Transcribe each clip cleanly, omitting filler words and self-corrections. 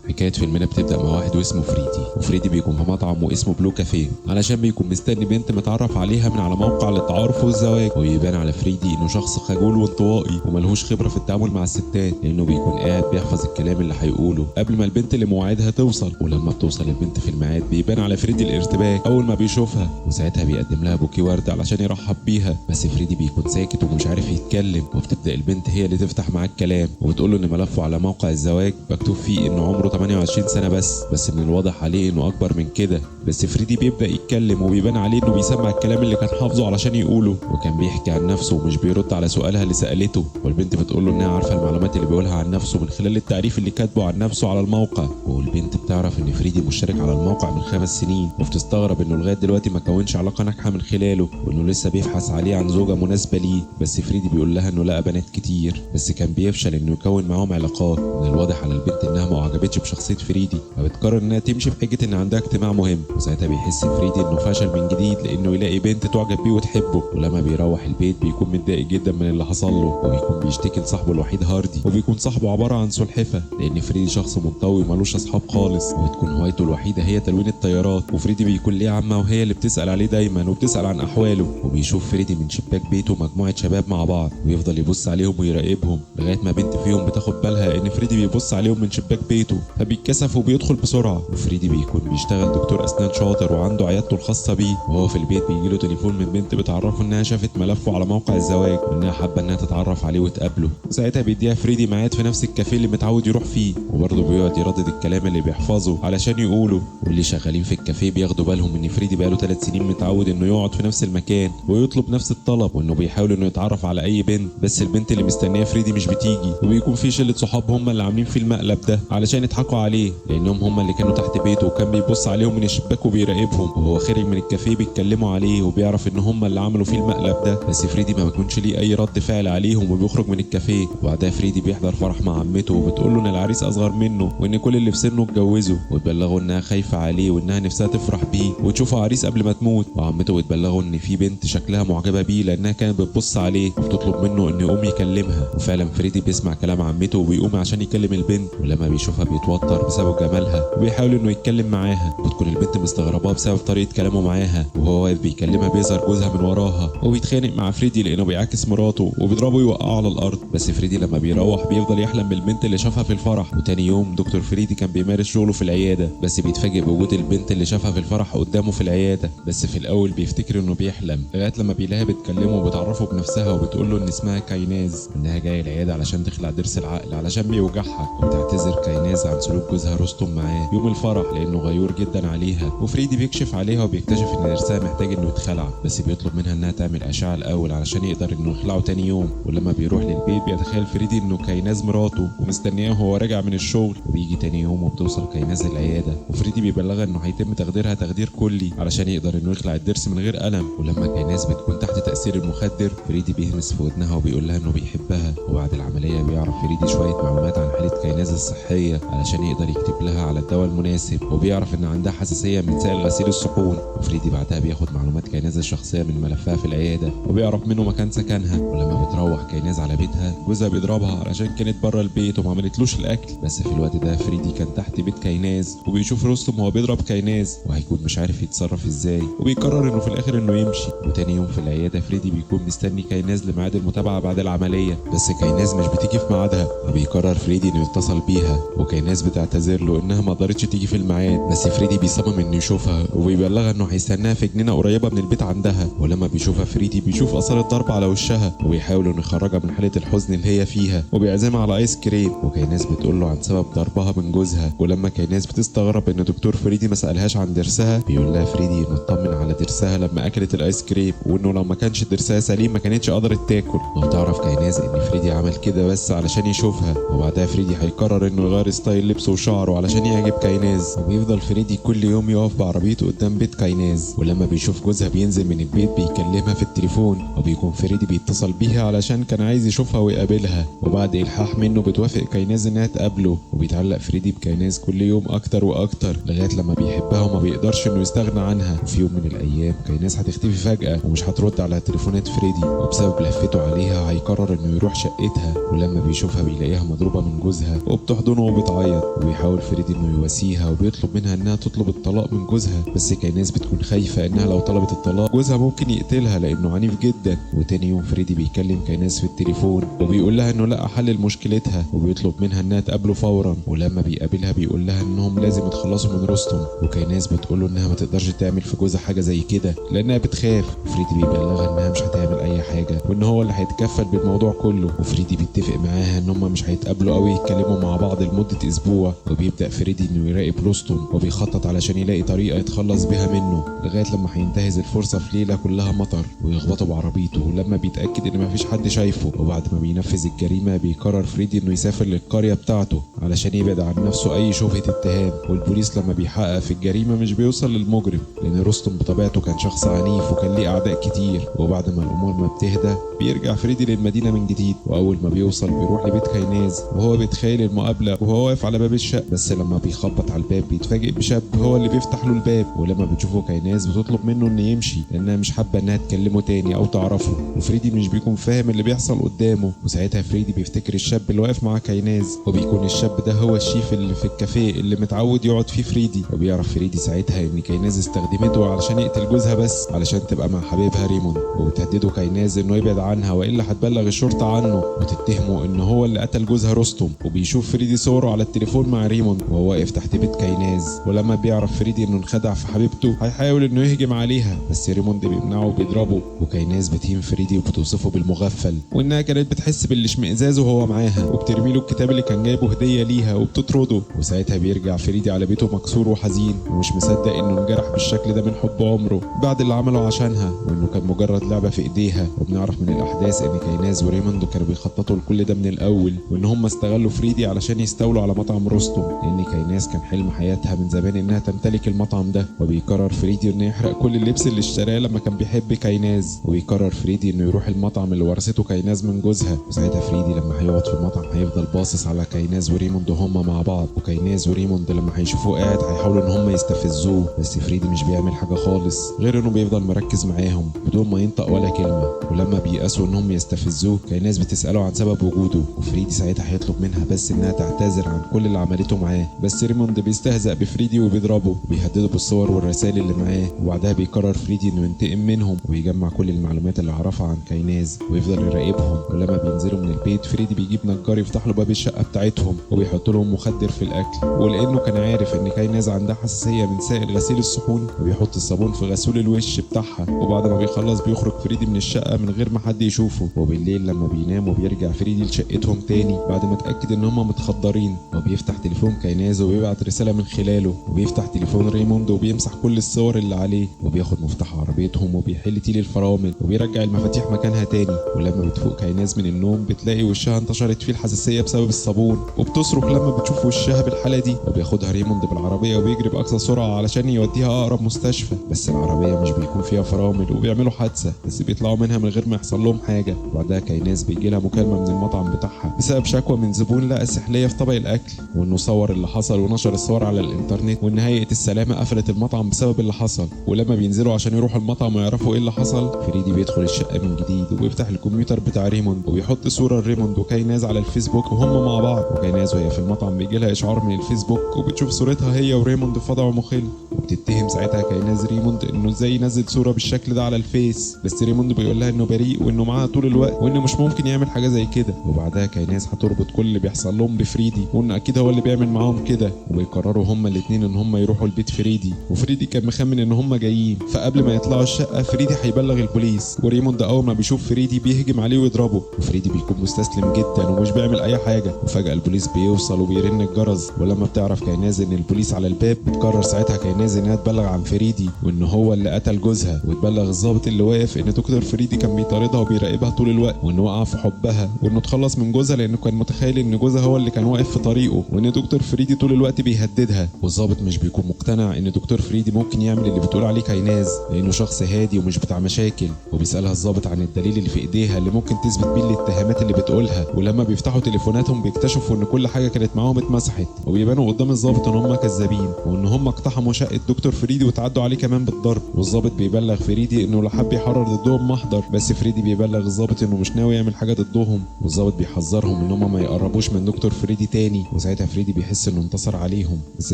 حكاية فيلمنا بتبدأ مع واحد واسمه فريدي، وفريدي بيكون في مطعم واسمه بلو كافيه علشان بيكون مستني بنت متعرف عليها من على موقع للتعارف والزواج. ويبان على فريدي انه شخص خجول وانطوائي وملهوش خبرة في التعامل مع الستات، لانه بيكون قاعد بيحفظ الكلام اللي هيقوله قبل ما البنت اللي موعدها توصل. ولما بتوصل البنت في الميعاد بيبان على فريدي الارتباك اول ما بيشوفها، وساعتها بيقدم لها بوكيه ورد علشان يرحب بيها. بس فريدي بيكون ساكت ومش عارف يتكلم، وبتبدأ البنت هي اللي تفتح معاه الكلام وبتقول له ان ملفه على موقع الزواج مكتوب فيه انه عمره 28 سنة بس من الواضح عليه انه اكبر من كده. بس فريدي بيبدأ يتكلم وبيبان عليه انه بيسمع الكلام اللي كان حافظه علشان يقوله، وكان بيحكي عن نفسه ومش بيرد على سؤالها اللي سألته. والبنت بتقول له انها عارفة المعلومات اللي بيقولها عن نفسه من خلال التعريف اللي كاتبه عن نفسه على الموقع. والبنت بتعرف ان فريدي مشترك على الموقع من 5 سنين، وبتستغرب انه لغاية دلوقتي ما كونش علاقة ناجحة من خلاله، وانه لسه بيبحث عليه عن زوجة مناسبة ليه. بس فريدي بيقول لها انه لقى بنات كتير بس كان بيفشل انه يكون معاهم علاقات. من الواضح على البنت انها ما اعجبتش بشخصية فريدي، فبتقرر انها تمشي بحجة ان عندها اجتماع مهم. وساعتها بيحس فريدي انه فشل من جديد لانه يلاقي بنت تعجب بيه وتحبه. ولما بيروح البيت بيكون متضايق جدا من اللي حصل له، وبيكون بيشتكي لصاحبه الوحيد هاردي، وبيكون صاحبه عبارة عن سلحفة لان فريدي شخص منطوي ومالوش اصحاب خالص، وبتكون هوايته الوحيدة هي تلوين الطيارات. وفريدي بيكون ليه عمة وهي اللي بتسأل عليه دايما وبتسأل عن احواله. وبيشوف فريدي من شباك بيته مجموعة شباب مع بعض ويفضل يبص عليهم ويراقبهم لغاية ما بنت فيهم بتاخد بالها ان فريدي بيبص عليهم من شباك بيته، فبيتكسف وبيدخل بسرعة. وفريدي بيكون بيشتغل دكتور اسنان شاطر وعنده عيادته الخاصة بيه، وهو في البيت بيجيله تليفون من بنت بتعرفه انها شافت ملفه على موقع الزواج وانها حابة انها تتعرف عليه وتقابله. ساعتها بيديها فريدي ميعاد في نفس الكافيه اللي متعود يروح فيه، وبرضه بيقعد يردد الكلام اللي بيحفظه علشان يقوله. واللي شغالين في الكافيه بياخدوا بالهم ان فريدي بقاله 3 سنين متعود انه يقعد في نفس المكان ويطلب نفس الطلب، وانه بيحاول انه يتعرف على اي بنت، بس البنت اللي مستنيه فريدي مش بتيجي. وبيكون في شله صحاب هم اللي عاملين فيه المقلب ده علشان يضحكوا عليه، لانهم هم اللي كانوا تحت بيته وكان بيبص عليهم من الشباك وبيراقبهم. وهو خارج من الكافيه بيتكلموا عليه وبيعرف ان هم اللي عملوا فيه المقلب ده، بس فريدي ما بيكونش ليه اي رد فعل عليهم وبيخرج من الكافيه. وبعدها فريدي بيحضر فرح مع عمته وبتقول له ان العريس اصغر منه وان كل اللي في سنه اتجوزوا، وتبلغه انها خايفه عليه وانها نفسها تفرح بيه وتشوفه عريس قبل ما تموت. وعمته بتبلغه ان في بنت شكلها معجبه بيه لانها كانت بتبص عليه وبتطلب منه انه يقوم يكلمها. وفعلا فريدي بيسمع كلام عمته وبيقوم عشان يكلم البنت، ولما بيشوفها بيتوتر بسبب جمالها وبيحاول انه يتكلم معاها. وبتكون البنت مستغرباه بسبب طريقه كلامه معاها، وهو واقف بيكلمها بيظهر جوزها من وراها وبيتخانق مع فريدي لانه بيعاكس مراته وبيضربه ويوقعه على الارض. بس فريدي لما بيروح بيفضل يحلم بالبنت اللي شافها في الفرح. وتاني يوم دكتور فريدي كان بيمارس شغله في العياده، بس بيتفاجئ بوجود البنت اللي شافها في الفرح قدامه في العياده. بس في الاول بيفتكر انه بيحلم لغايه لما بيلاقيها بتكلمه وبتعرفه بنفسها وبتقول له ان اسمها كايناز، وانها جايه العياده علشان تخلع ضرس العقل علشان بيوجعها. وبتعتذر كايناز عن سلوك جوزها رستم معاه يوم الفرح لانه غيور جدا عليها. وفريدي بيكشف عليها وبيكتشف ان ضرسها محتاج انه يتخلع، بس بيطلب منها انها تعمل اشعه الاول علشان يقدر انه يخلعه تاني يوم. ولما بيروح للبيت بيتخيل فريدي انه كايناز مراته ومستنياه وهو راجع من الشغل. وبيجي تاني يوم وبتوصل كايناز العياده، وفريدي بيبلغها انه هيتم تخديرها تخدير كلي علشان يقدر انه يخلع الضرس من غير الم. ولما كايناز بتكون تحت تاثير المخدر فريدي بيهمس في ودنها وبيقول لها انه بيحبها. وبعد العمليه بيعرف فريدي شويه معلومات عن حاله كايناز الصحيه علشان يقدر يكتب لها على الدواء المناسب، وبيعرف ان عندها حساسيه من سائل غسيل الصحون. وفريدي بعدها بياخد معلومات كايناز الشخصيه من ملفها في العياده وبيعرف منه مكان سكنها. ولما بتروح كايناز على بيتها جوزها بيضربها علشان كانت بره البيت وما عملتلوش الاكل. بس في الوقت ده فريدي كان تحت بيت كايناز وبيشوف رستم وهو بيضرب كايناز وهيكون مش عارف يتصرف ازاي، وبيقرر انه في الاخر انه يمشي. وتاني يوم في العياده فريدي بيكون مستني كايناز لميعاد المتابعه بعد العمليه، بس كايناز مش بتيجي في ميعادها. فبيقرر فريدي انه يتصل بيها وكايناز بتعتذر له انها ما قدرتش تيجي في الميعاد، بس فريدي بيصمم انه يشوفها وبيبلغها انه هيستناها في جنينه قريبه من البيت عندها. ولما بيشوفها فريدي بيشوف اثار الضرب على وشها وبيحاول انه يخرجها من حاله الحزن اللي هي فيها وبيعزمها على ايس كريم. وكايناز بتقول له عن سبب ضربها من جوزها. ولما كايناز بتستغرب ان دكتور فريدي ما سالهاش عن ضرسها بيقول لها فريدي انه اطمن على ضرسها لما اكلت الايس كريم، وانه لو ما كانش ضرسها سليم ما كانتش قدرت تاكل. وهتعرف كايناز ان فريدي عمل كده بس علشان يشوفها. وبعدها فريدي هيقرر انه يغير ستايل لبسه وشعره علشان يعجب كايناز. وبيفضل فريدي كل يوم يقف بعربيته قدام بيت كايناز، ولما بيشوف جوزها بينزل من البيت بيكلمها في التليفون وبيكون فريدي بيتصل بيها علشان كان عايز يشوفها ويقابلها. وبعد الحاح منه بتوافق كايناز انها تقابله، وبيتعلق فريدي بكايناز كل يوم اكتر واكتر لغايه لما بيحبها وما بيقدرش انه يستغنى عنها. وفي يوم من الايام كايناز هتختفي فجاه ومش هترد على تليفونات فريدي، وبسبب لهفته عليها هيقرر انه يروح شقتها. ولما بيشوفها بيلاقيها مضروبه من جوزها وبتحضنه وبتعيط. بتعيط وبيحاول فريدي انه يواسيها وبيطلب منها انها تطلب الطلاق من جوزها، بس كايناز بتكون خايفه انها لو طلبت الطلاق جوزها ممكن يقتلها لانه عنيف جدا. وتاني يوم فريدي بيكلم كايناز في التليفون وبيقول لها انه لقى حل لمشكلتها وبيطلب منها انها تقابله فورا. ولما بيقابلها بيقول لها انهم لازم يتخلصوا من رستم، وكايناز بتقول له انها ما تقدرش تعمل في جوزها حاجه زي كده لانها بتخاف. فريدي بيبلغها انها مش هتعمل اي حاجه وان هو اللي هيتكفل بالموضوع كله. وفريدي بيتفق معاها ان هم مش هيتقابلوا قوي يتكلموا مع بعض لمده اسبوع. وبيبدا فريدي انه يراقب رستم وبيخطط علشان يلاقي طريقه يتخلص بيها منه لغايه لما هينتهز الفرصه في ليله كلها مطر ويخبطوا بعربيته. ولما بيتاكد ان مفيش حد شايفه وبعد ما بينفذ الجريمه بيقرر فريدي انه يسافر للقريه بتاعته علشان يبعد عن نفسه اي شبهه اتهام. والبوليس لما بيحقق في الجريمه مش بيوصل للمجرم لان رستم بطبيعته كان شخص عنيف وكان ليه اعداء كتير. وبعد ما الامور ما بتهدى بيرجع فريدي للمدينه من جديد، واول ما بيوصل بيروح لبيت كايناز وهو بيتخيل المقابله وهو واقف على باب الشقه، بس لما بيخبط على الباب بيتفاجئ بشاب هو اللي بيفتح له الباب. ولما بتشوفه كايناز بتطلب منه انه يمشي لانها مش حابه انها تكلمه تاني او تعرفه. وفريدي مش بيكون فاهم اللي بيحصل قدامه، وساعتها فريدي بيفتكر الشاب اللي واقف مع كايناز وبيكون الشاب ده هو الشيف اللي في الكافيه اللي متعود يقعد فيه فريدي. وبيعرف فريدي ساعتها ان كايناز استخدمته علشان يقتل جوزها بس علشان تبقى مع حبيبها ريموند. وبتهدده كايناز انه يبعد عنها والا هتبلغ الشرطه عنه وتتهمه ان هو اللي قتل جوزها رستم. وبيشوف فريدي صوره على التليفون مع ريموند وهو واقف تحت بيت كايناز. ولما بيعرف فريدي انه انخدع في حبيبته هيحاول انه يهجم عليها بس ريموند بيمنعه وبيضربه. وكايناز بتهين فريدي وبتوصفه بالمغفل وانها كانت بتحس بالاشمئزاز وهو معاها وبترمي له الكتاب اللي كان جايبه هديه ليها وبتطرده. وساعتها بيرجع فريدي على بيته مكسور وحزين ومش مصدق انه انجرح بالشكل ده من حب عمره بعد اللي عمله عشانها وانه كان مجرد لعبه في ايديها. وبنعرف من الاحداث ان كايناز وريموند كانوا بيخططوا لكل ده من الاول وان هم استغلوا فريدي علشان يستولوا على مطعم رستم لان كايناز كان حلم حياتها من زمان انها تمتلك المطعم ده. وبيقرر فريدي انه يحرق كل اللبس اللي اشتراه لما كان بيحب كايناز. وبيقرر فريدي انه يروح المطعم اللي ورثته كايناز من جوزها. وساعتها فريدي لما هيقعد في المطعم هيفضل باصص على كايناز وريموند وهما مع بعض. وكايناز وريموند لما هيشوفوه قاعد هيحاولوا ان هم يستفزوه بس فريدي مش بيعمل حاجه خالص غير انه بيفضل مركز معاهم بدون ما ينطق ولا كلمه. ولما بيقاسوا انهم يستفزوه كايناز بتساله عن سبب وجوده وفريدي ساعتها هيطلب منها بس انها تعتذر عن كل اللي عملته معاه. بس ريموند بيستهزأ بفريدي وبيضربه وبيهدده بالصور والرسائل اللي معاه. وبعدها بيقرر فريدي انه ينتقم منهم ويجمع كل المعلومات اللي عرفها عن كايناز ويفضل يراقبهم. ولما بينزلوا من البيت فريدي بيجيب نجار يفتح له باب الشقه بتاعتهم وبيحط لهم مخدر في الاكل. ولانه كان عارف ان كايناز عندها حساسيه من سائل غسيل الصحون وبيحط الصابون في غسول الوش بتاعها. وبعد ما بيخلص بيخرج فريدي من الشقه من غير ما حد يشوفه. وبالليل لما بينام وبيرجع فريدي لشقتهم تاني بعد ما اتاكد ان هم متخدرين وبيفتح تليفون كايناز وبيبعت رساله من خلاله. وبيفتح تليفون ريموند وبيمسح كل الصور اللي عليه وبياخد مفتاح عربيتهم وبيحل تيل الفرامل وبيرجع المفاتيح مكانها تاني. ولما بتفوق كايناز من النوم بتلاقي وشها انتشرت فيه الحساسيه بسبب الصابون وبتصرخ لما بتشوف وشها بالحاله دي. وبياخدها ريموند بالعربيه وبيجري باقصى سرعه علشان يوديها اقرب مستشفى بس العربيه مش بيكون فيها فرامل وبيعملوا حادثه بس بيطلعوا منها من غير ما يحصل لهم حاجه. وبعدها كايناز بيجي لها مكالمه من المطعم بتاعها بسبب شكوى من زبون لقى سحليه في طبق الاكل وانه صور اللي حصل ونشر الصور على الانترنت وان هيئه السلامه قفلت المطعم بسبب اللي حصل. ولما بينزلوا عشان يروحوا المطعم ويعرفوا ايه اللي حصل فريدي بيدخل الشقه من جديد وبيفتح الكمبيوتر بتاع ريموند وبيحط صوره لريموند وكايناز على الفيسبوك وهم مع بعض. وكايناز وهي في المطعم بيجي لها اشعار من الفيسبوك وبتشوف صورتها هي وريموند في وضع مخل وبتتهم ساعتها كايناز ريموند انه ازاي ينزل صوره بالشكل ده على الفيس. بس ريموند بيقول لها انه بريء وانه معاها طول الوقت وانه مش ممكن يعمل حاجه زي كده. وبعدها كايناز هتربط كل اللي بيحصل لهم بفريدي وانه اكيد هو اللي بيعمل معاهم كده. وبيقرروا هما الاثنين ان هما يروحوا البيت فريدي وفريدي كان مخمن ان هما جايين. فقبل ما يطلعوا الشقه فريدي هيبلغ البوليس وريموند اول ما بيشوف فريدي بيهجم عليه ويضربه وفريدي بيكون مستسلم جدا ومش بيعمل اي حاجه. وفجاه البوليس بيوصل وبيرن الجرس ولما بتعرف كايناز ان البوليس على الباب بتقرر ساعتها كايناز انها تبلغ عن فريدي وان هو اللي قتل جوزها وتبلغ الضابط اللي واقف ان دكتور فريدي كان بيطاردها وبيراقبها طول الوقت وانه وقع في حبها وانه اتخلص من جوزها لانه كان متخيل ان جوزها هو اللي كان واقف في طريقه وان دكتور فريدي طول الوقت بيهددها. والضابط مش بيكون مقتنع ان دكتور فريدي ممكن يعمل اللي بتقول عليه كايناز لانه شخص هادي ومش بتاع مشاكل. وبيسالها الضابط عن الدليل اللي في ايديها اللي ممكن تثبت بيه الاتهامات اللي بتقولها. ولما بيفتحوا تليفوناتهم بيكتشفوا ان كل حاجه كانت معاهم اتمسحت وبيبانوا قدام الضابط ان هم كذابين وان هم اقتحموا شقه دكتور فريدي وتعدوا عليه كمان بالضرب. والضابط بيبلغ فريدي انه لو حب يحرر ضدهم محضر بس فريدي بيبلغ الضابط انه مش ناوي يعمل حاجه ضدهم، والضابط بيحذرهم ان هم ما يقربوش من دكتور فريدي تاني. وساعتها فريدي بيحس انه انتصر عليهم، بس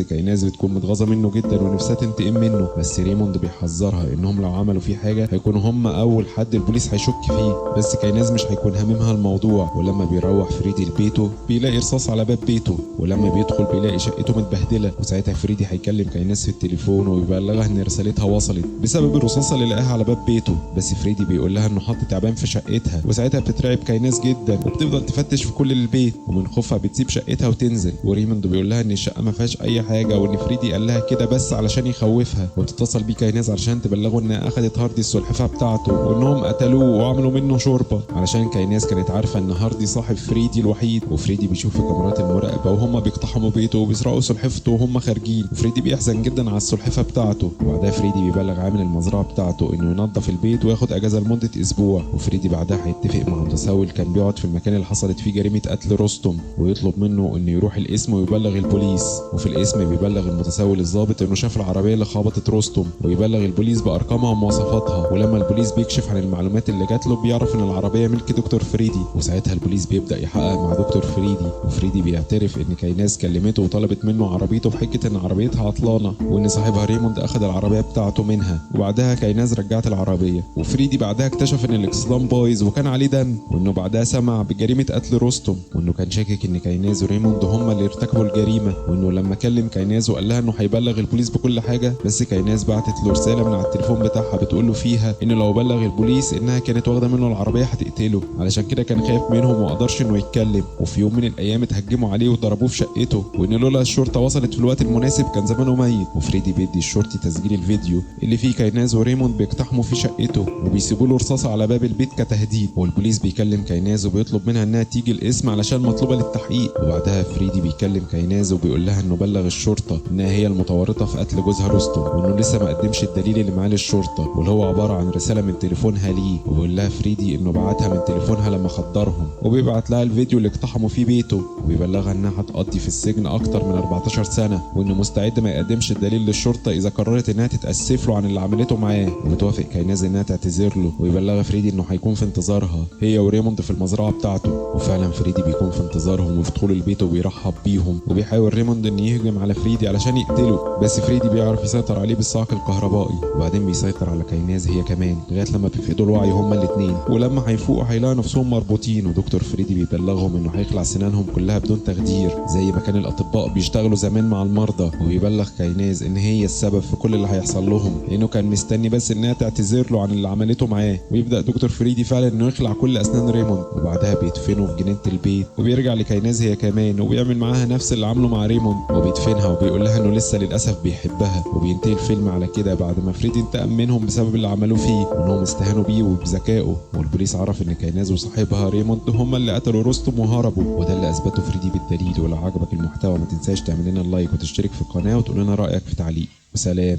كايناز بتكون متغاظه منه جدا ونفسها تنتقم منه، بس ريموند بيحذرها انهم لو عملوا فيه حاجه هيكونوا هم اول حد البوليس هيشك فيه. بس كايناز مش هيكون هاممها الموضوع. ولما بيروح فريدي لبيته بيلاقي رصاص على باب بيته، ولما بيدخل بيلاقي شقته متبهدله. وساعتها فريدي هيكلم كايناز في التليفون ويبلغها ان رسالتها وصلت بسبب الرصاصه اللي لقاها على باب بيته. بس فريدي بيقول لها انه حط تعبان في شقتها، وساعتها بتترعب كايناز جدا وبتفضل تفتش في كل البيت، ومن خوفها بتسيب شقتها وتنزل. وريموند بيقول لها ان الشقه ما فيهاش اي حاجه وان فريدي قال لها كده بس علشان يخوفها، وتتصل بيه كايناز علشان تبلغه انها اخذت هاردي السلحفاه بتاعته وانهم قتلوه وعملوا منه شوربه، علشان كايناز كانت عارفه ان هاردي صاحب فريدي الوحيد. وفريدي بيشوف في كاميرات المراقبه وهم بيقتحموا بيته وبيسرقوا سلحفته وهم خارجين، وفريدي بيحزن جدا على السلحفاه بتاعته. وبعدها فريدي بيبلغ عامل المزرعه بتاعته انه ينظف البيت وياخد اجازه لمده اسبوع. وفريدي بعدها هيتفق مع متسول كان بيقعد في المكان اللي حصلت فيه جريمه قتل رستم، ويطلب منه انه يروح القسم ويبلغ البوليس. وفي القسم بيبلغ المتسول الضابط انه شاف العربيه اللي خبطت رستم، ويبلغ البوليس بارقامها ومواصفاتها. ولما البوليس بيكشف عن المعلومات اللي جات له بيعرف ان العربيه ملك دكتور فريدي. وساعتها البوليس بيبدا يحقق مع دكتور فريدي، وفريدي بيعترف ان كايناز كلمته وطلبت منه عربيته بحجه ان عربيتها عطلانه، وان صاحبها ريموند اخذ العربيه بتاعته منها. وبعدها كايناز رجعت العربيه، وفريدي بعدها اكتشف ان الاكسدام بايظ وكان عليه دم، وانه بعدها سمع بجريمه قتل رستم، وانه كان شاكك ان كايناز وريموند هما اللي ارتكبوا الجريمه. وانه لما كلم كايناز وقال لها انه هيبلغ البوليس بكل حاجه، بس كايناز بعتت له رساله من على التليفون بتاعها بتقول له فيها انه لو بلغ البوليس انها كانت واخده منه العربيه هتقتله، علشان كده كان خايف منهم وما قدرش انه يتكلم. وفي يوم من الايام اتهجموا عليه وضربوه في شقته، وان لولا الشرطه وصلت في الوقت المناسب كان زمانه ميت. وفريدي بيدي الشرطي تسجيل الفيديو اللي فيه كايناز وريموند بيقتحموا في شقته وبيسيبوا له رصاصه على باب البيت كتهديد. والبوليس بيكلم كايناز وبيطلب منها انها تيجي القسم علشان مطلوبه للتحقيق. وبعدها فريدي بيكلم كايناز وبيقول لها انه بلغ الشرطه انها هي المتورطه في قتل جوزها رستم، وانه لسه ما قدمش الدليل اللي معاه للشرطه، واللي هو عباره عن رساله من تليفونها ليه. وبيقول لها فريدي انه بعتها من تليفونها لما خدرهم، وبيبعت لها الفيديو اللي اقتحموا فيه بيته، وبيبلغها انها هتقضي في السجن اكتر من 14 سنه، وانه مستعد ما يقدمش الدليل للشرطه اذا قررت انها تتاسف له عن اللي عملته معاه. ومتوافق كايناز انها تعتذر له، ويبلغ فريدي انه هيكون في انتظارها هي وريموند في المزرعه بتاعته. وفعلا فريدي بيكون في انتظارهم وفي دخول البيت وبيرحب بيهم، وبيحاول ريموند ان يهجم على فريدي علشان يقتله، بس فريدي بيعرف يسيطر عليه بالصاعق الكهربائي. وبعدين بيسيطر على كايناز هي كمان لغايه لما بيفقدوا الوعي هما الاثنين، ولما هيفوقوا هيلاقوا نفسهم مربوطين. ودكتور فريدي بيبلغهم انه هيخلع سنانهم كلها بدون تخدير زي ما كان الاطباء بيشتغلوا زمان مع المرضى. وبيبلغ كايناز ان هي السبب في كل اللي هيحصل لهم، لانه كان مستني بس انها تعتذر له عن اللي عملته معاه. ويبدا دكتور فريدي فعلا انه يخلع كل اسنان ريموند، وبعدها بيدفنه في جنينه البيت، وبيرجع لكايناز هي كمان وبيعمل معاها نفس اللي عمله مع ريموند، وبيدفنها وبيقول لها انه لسه للاسف بيحبها. وبينتهي الفيلم على كده بعد ما فريدي انتقم منهم بسبب اللي عملوه فيه، وانهم استهانوا بيه وبذكائه. والبوليس عرف ان كايناز وصاحبها ريموند هما اللي قتلوا رستم وهربوا، وده اللي اثبته فريدي بالدليل. ولو عجبك المحتوى ما تنساش تعمل لنا اللايك وتشترك في القناه وتقول لنا رايك في تعليق. وسلام.